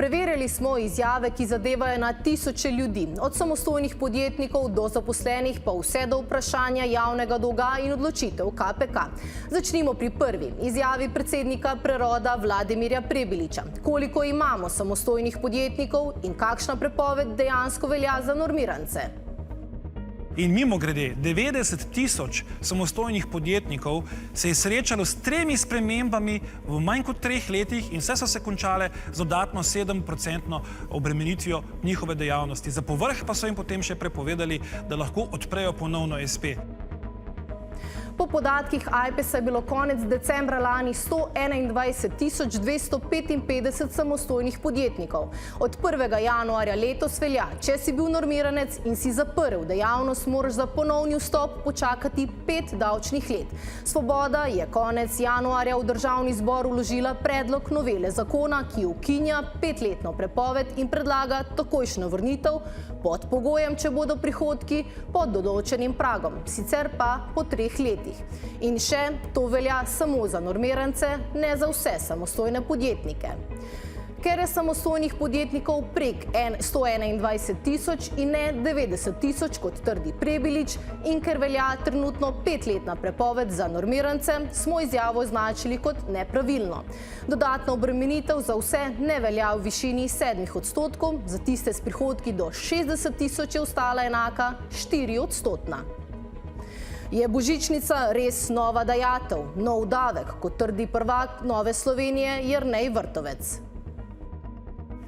Preverjali smo izjave, ki zadevajo na tisoče ljudi, od samostojnih podjetnikov do zaposlenih, pa vse do vprašanja javnega dolga in odločitev KPK. Začnimo pri prvi izjavi predsednika Preroda Vladimirja Prebiliča. Koliko imamo samostojnih podjetnikov in kakšna prepoved dejansko velja za normirance? In mimogrede, 90 tisoč samostojnih podjetnikov se je srečalo s 3 spremembami v manj kot 3 letih in vse so se končale z dodatno 7% obremenitvijo njihove dejavnosti. Za povrh pa so jim potem še prepovedali, da lahko odprejo ponovno SP. Po podatkih Ajpesa je bilo konec decembra lani 121 255 samostojnih podjetnikov. Od 1. januarja letos velja, če si bil normiranec in si zaprl dejavnost, moraš za ponovni vstop počakati 5 davčnih let. Svoboda je konec januarja v Državni zbor vložila predlog novele zakona, ki ukinja 5-letno prepoved in predlaga takojšnjo vrnitev pod pogojem, če bodo prihodki pod določenim pragom, sicer pa po 3 letih. In še, to velja samo za normirance, ne za vse samostojne podjetnike. Ker je samostojnih podjetnikov prek 121 tisoč in ne 90 tisoč, kot trdi Prebilič, in ker velja trenutno 5-letna prepoved za normirance, smo izjavo označili kot nepravilno. Dodatna obremenitev za vse ne velja v višini 7%, za tiste s prihodki do 60 tisoč je ostala enaka 4%. Je božičnica res nova dajatev, nov davek, kot trdi prvak Nove Slovenije Jernej Vrtovec?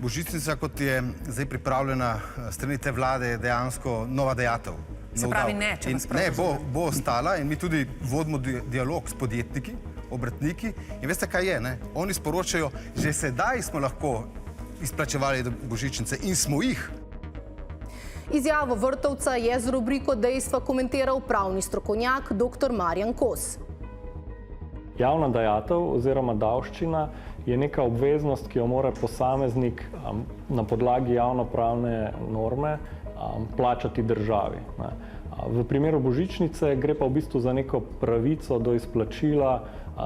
Božičnica, kot je zdaj pripravljena strani te vlade, je dejansko nova dajatev. Se pravi ne, če nas prav razumem. Ne, bo ostala in mi tudi vodimo dialog s podjetniki, obratniki. In veste, kaj je, ne? Oni sporočajo, že sedaj smo lahko izplačevali božičnice in smo jih. Izjavo Vrtovca je z rubriko Dejstva komentiral pravni strokovnjak dr. Marjan Kos. Javna dajatev oziroma davščina je neka obveznost, ki jo mora posameznik na podlagi javnopravne norme plačati državi. V primeru božičnice gre pa v bistvu za neko pravico do izplačila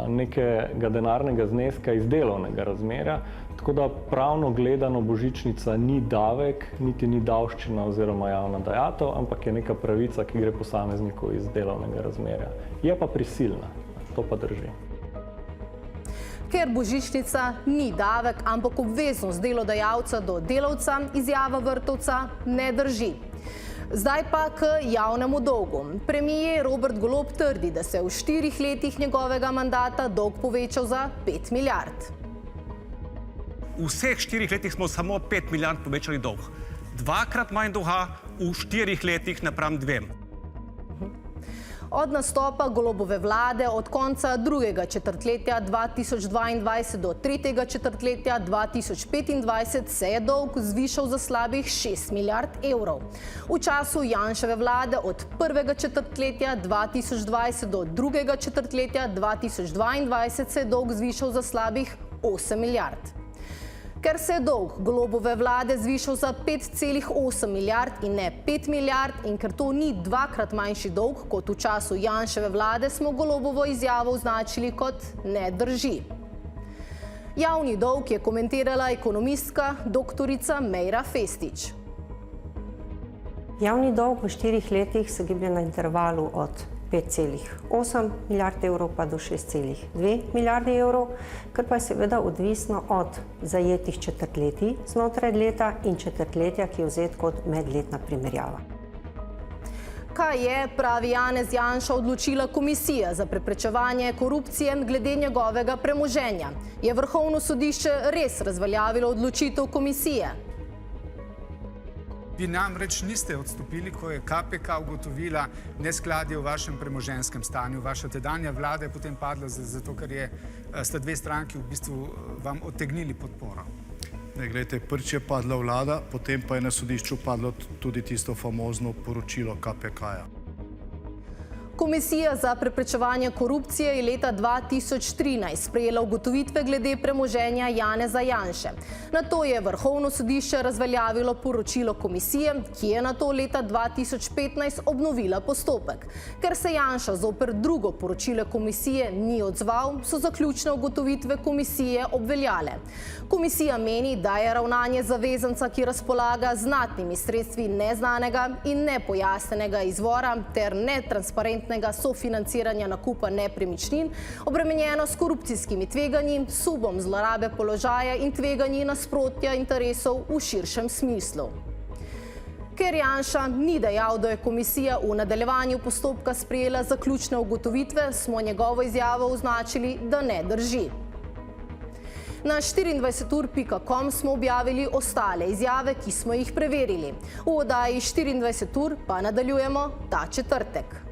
nekega denarnega zneska iz delovnega razmerja, tako da pravno gledano božičnica ni davek, niti ni davščina oziroma javna dajatev, ampak je neka pravica, ki gre posamezniku iz delovnega razmerja. Je pa prisilna, to pa drži. Ker božičnica ni davek, ampak obveznost delodajalca do delavca, izjava Vrtovca ne drži. Zdaj pa k javnemu dolgu. Premier Robert Golob trdi, da se je v 4 letih njegovega mandata dolg povečal za 5 milijard. V vseh 4 letih smo samo 5 milijard povečali dolg. 2-krat manj dolga v 4 letih napram 2. Od nastopa Golobove vlade od konca 2. četrtletja 2022 do 3. četrtletja 2025 se je dolg zvišal za slabih 6 milijard evrov. V času Janševe vlade od 1. četrtletja 2020 do 2. četrtletja 2022 se je dolg zvišal za slabih 8 milijard. Ker se je dolg Golobove vlade zvišal za 5,8 milijard in ne 5 milijard in ker to ni 2-krat manjši dolg kot v času Janševe vlade, smo Golobovo izjavo označili kot ne drži. Javni dolg je komentirala ekonomistka doktorica Mejra Festič. Javni dolg v 4 letih se giblje na intervalu od 5,8 milijard evrov pa do 6,2 milijarde evrov, kar pa je seveda odvisno od zajetih četrtletij znotraj leta in četrtletja, ki je vzet kot medletna primerjava. Kaj je, pravi Janez Janša, odločila Komisija za preprečevanje korupcije glede njegovega premoženja? Je Vrhovno sodišče res razveljavilo odločitev komisije? Vi namreč niste odstopili, ko je KPK ugotovila neskladje v vašem premoženjskem stanju. Vaša tedanja vlada je potem padla zato, ker sta 2 stranki v bistvu vam odtegnili podporo. Glejte, prvič je padla vlada, potem pa je na sodišču padlo tudi tisto famozno poročilo KPK-ja. Komisija za preprečevanje korupcije je leta 2013 sprejela ugotovitve glede premoženja Janeza Janše. Nato je Vrhovno sodišče razveljavilo poročilo komisije, ki je nato leta 2015 obnovila postopek. Ker se Janša zoper drugo poročilo komisije ni odzval, so zaključne ugotovitve komisije obveljale. Komisija meni, da je ravnanje zavezanca, ki razpolaga z znatnimi sredstvi neznanega in nepojasnenega izvora ter netransparentnega sofinanciranja nakupa nepremičnin, obremenjeno s korupcijskimi tveganji, sumom zlorabe položaja in tveganji nasprotja interesov v širšem smislu. Ker Janša ni dejal, da je komisija v nadaljevanju postopka sprejela zaključne ugotovitve, smo njegovo izjavo označili, da ne drži. Na 24ur.com smo objavili ostale izjave, ki smo jih preverili. V oddaji 24 ur pa nadaljujemo ta četrtek.